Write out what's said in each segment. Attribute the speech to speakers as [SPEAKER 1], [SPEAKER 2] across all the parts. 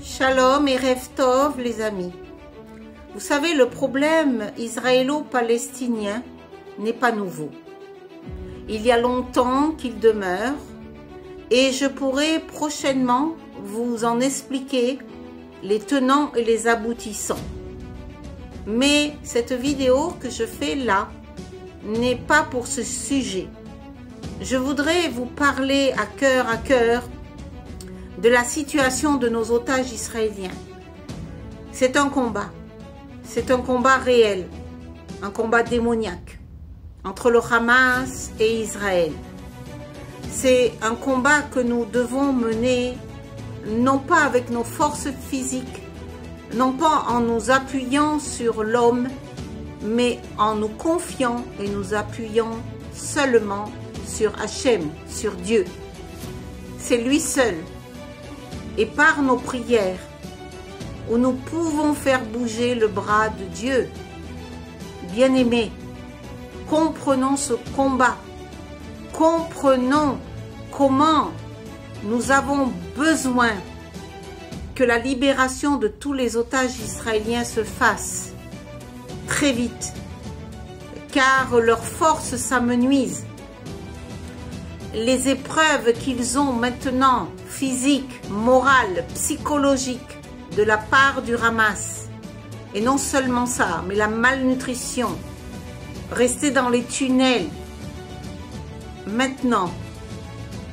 [SPEAKER 1] Shalom et Rev Tov, les amis. Vous savez, le problème israélo-palestinien n'est pas nouveau. Il y a longtemps qu'il demeure et je pourrai prochainement vous en expliquer les tenants et les aboutissants. Mais cette vidéo que je fais là n'est pas pour ce sujet. Je voudrais vous parler à cœur de la situation de nos otages israéliens. C'est un combat réel, un combat démoniaque entre le Hamas et Israël. C'est un combat que nous devons mener non pas avec nos forces physiques, non pas en nous appuyant sur l'homme, mais en nous confiant et nous appuyant seulement sur Hachem, sur Dieu. C'est lui seul. Et par nos prières, où nous pouvons faire bouger le bras de Dieu. Bien-aimés, comprenons ce combat. Comprenons comment nous avons besoin que la libération de tous les otages israéliens se fasse très vite, car leurs forces s'amenuisent. Les épreuves qu'ils ont maintenant, physiques, morales, psychologiques, de la part du Hamas, et non seulement ça, mais la malnutrition, rester dans les tunnels, maintenant,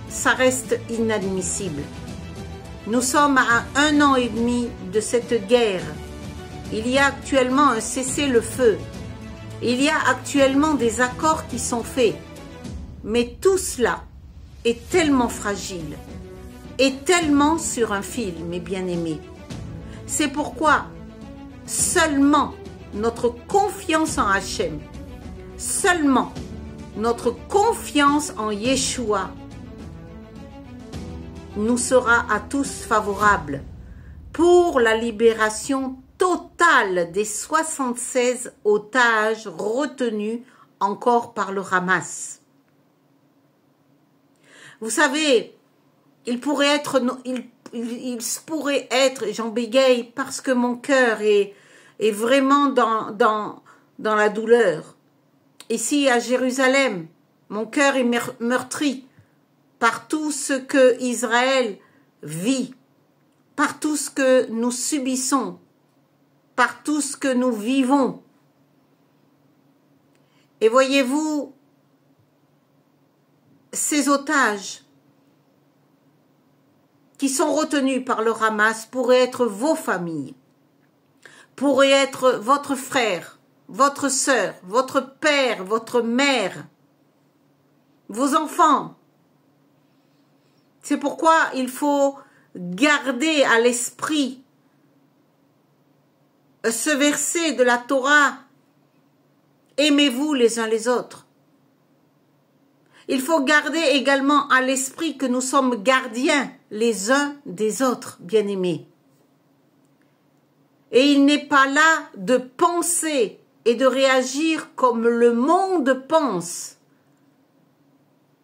[SPEAKER 1] ça reste inadmissible. Nous sommes à 1 an et demi de cette guerre. Il y a actuellement un cessez-le-feu. Il y a actuellement des accords qui sont faits. Mais tout cela est tellement fragile, est tellement sur un fil, mes bien-aimés. C'est pourquoi seulement notre confiance en Hachem, seulement notre confiance en Yeshua nous sera à tous favorable pour la libération totale des 76 otages retenus encore par le Hamas. Vous savez, il pourrait être, j'en bégaye parce que mon cœur est vraiment dans la douleur. Ici à Jérusalem, mon cœur est meurtri par tout ce que Israël vit, par tout ce que nous subissons, par tout ce que nous vivons. Et voyez-vous, ces otages qui sont retenus par le Hamas pourraient être vos familles, pourraient être votre frère, votre sœur, votre père, votre mère, vos enfants. C'est pourquoi il faut garder à l'esprit ce verset de la Torah, aimez-vous les uns les autres. Il faut garder également à l'esprit que nous sommes gardiens les uns des autres, bien-aimés. Et il n'est pas là de penser et de réagir comme le monde pense.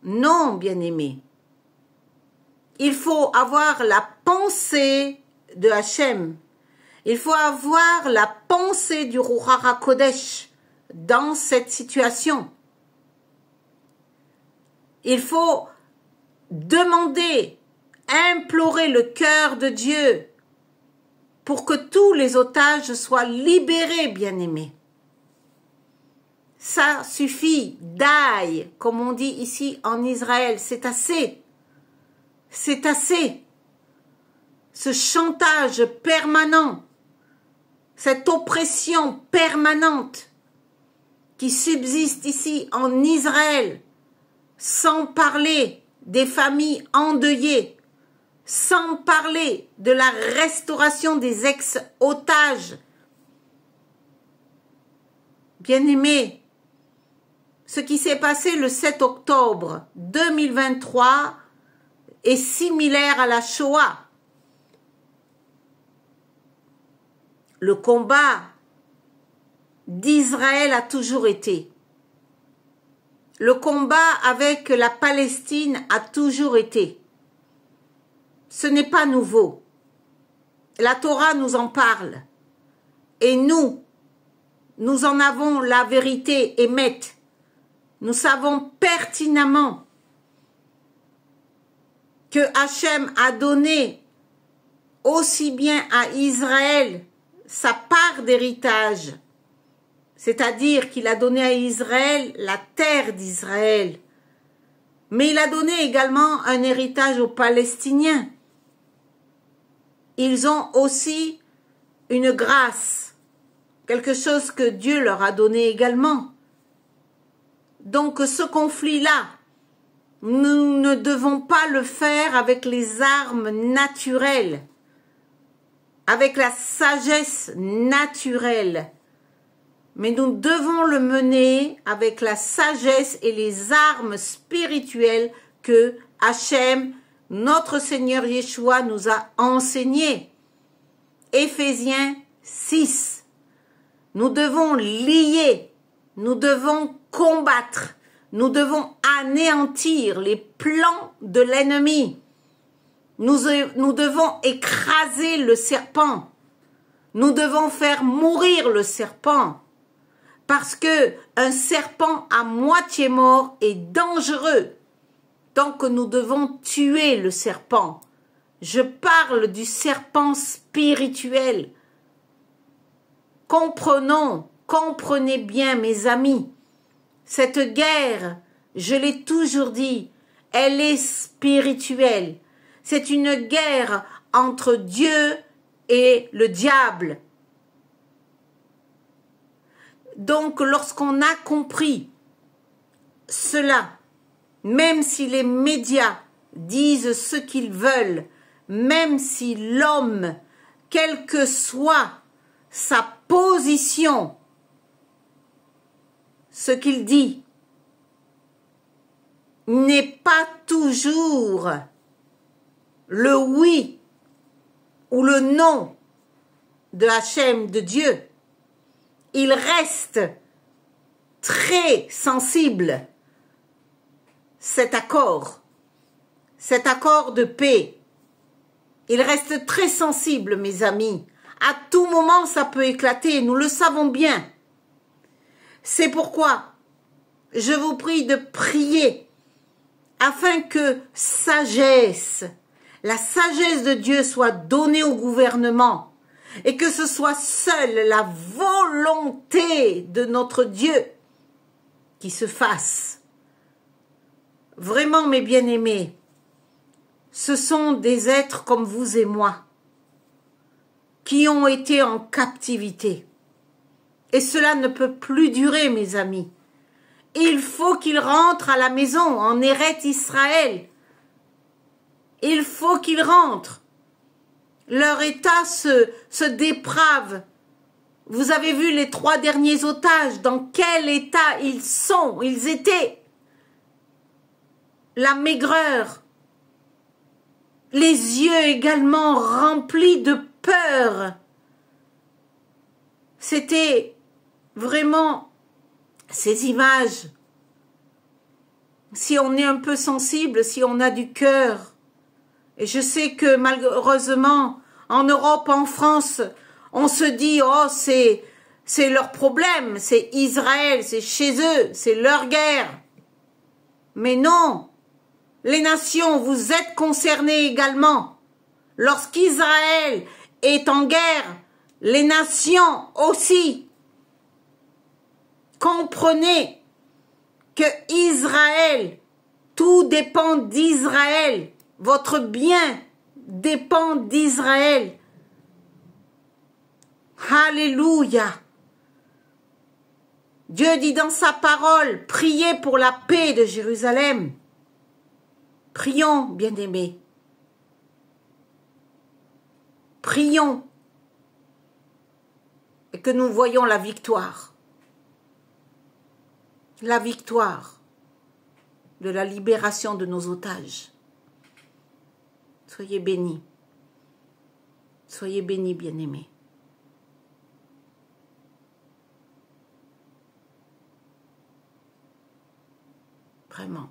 [SPEAKER 1] Non, bien-aimés. Il faut avoir la pensée de Hachem. Il faut avoir la pensée du Ruach HaKodesh dans cette situation. Il faut demander, implorer le cœur de Dieu pour que tous les otages soient libérés, bien-aimés. Ça suffit, daï, comme on dit ici en Israël, c'est assez. C'est assez. Ce chantage permanent, cette oppression permanente qui subsiste ici en Israël, sans parler des familles endeuillées, sans parler de la restauration des ex-otages. Bien-aimés, ce qui s'est passé le 7 octobre 2023 est similaire à la Shoah. Le combat d'Israël a toujours été. Le combat avec la Palestine a toujours été. Ce n'est pas nouveau. La Torah nous en parle. Et nous en avons la vérité émette. Nous savons pertinemment que Hachem a donné aussi bien à Israël sa part d'héritage, c'est-à-dire qu'il a donné à Israël la terre d'Israël, mais il a donné également un héritage aux Palestiniens. Ils ont aussi une grâce, quelque chose que Dieu leur a donné également. Donc ce conflit-là, nous ne devons pas le faire avec les armes naturelles, avec la sagesse naturelle, mais nous devons le mener avec la sagesse et les armes spirituelles que Hachem, notre Seigneur Yeshua, nous a enseignées. Éphésiens 6. Nous devons lier, nous devons combattre, nous devons anéantir les plans de l'ennemi. Nous devons écraser le serpent. Nous devons faire mourir le serpent. Parce que un serpent à moitié mort est dangereux. Donc nous devons tuer le serpent. Je parle du serpent spirituel. Comprenez bien mes amis. Cette guerre, je l'ai toujours dit, elle est spirituelle. C'est une guerre entre Dieu et le diable. Donc, lorsqu'on a compris cela, même si les médias disent ce qu'ils veulent, même si l'homme, quelle que soit sa position, ce qu'il dit, n'est pas toujours le oui ou le non de Hachem, de Dieu. Il reste très sensible, cet accord de paix. Il reste très sensible, mes amis. À tout moment, ça peut éclater, nous le savons bien. C'est pourquoi je vous prie de prier afin que la sagesse de Dieu soit donnée au gouvernement et que ce soit seule la volonté de notre Dieu qui se fasse. Vraiment, mes bien-aimés, ce sont des êtres comme vous et moi qui ont été en captivité. Et cela ne peut plus durer, mes amis. Il faut qu'ils rentrent à la maison, en Eretz Israël. Il faut qu'ils rentrent. Leur état se déprave. Vous avez vu les 3 derniers otages, dans quel état ils étaient. La maigreur. Les yeux également remplis de peur. C'était vraiment ces images. Si on est un peu sensible, si on a du cœur, et je sais que malheureusement, en Europe, en France, on se dit, oh, c'est leur problème, c'est Israël, c'est chez eux, c'est leur guerre. Mais non, les nations, vous êtes concernés également. Lorsqu'Israël est en guerre, les nations aussi. Comprenez que Israël, tout dépend d'Israël. Votre bien dépend d'Israël. Alléluia. Dieu dit dans sa parole, priez pour la paix de Jérusalem. Prions, bien-aimés. Prions. Et que nous voyons la victoire. La victoire de la libération de nos otages. Soyez bénis. Soyez bénis, bien-aimés. Vraiment.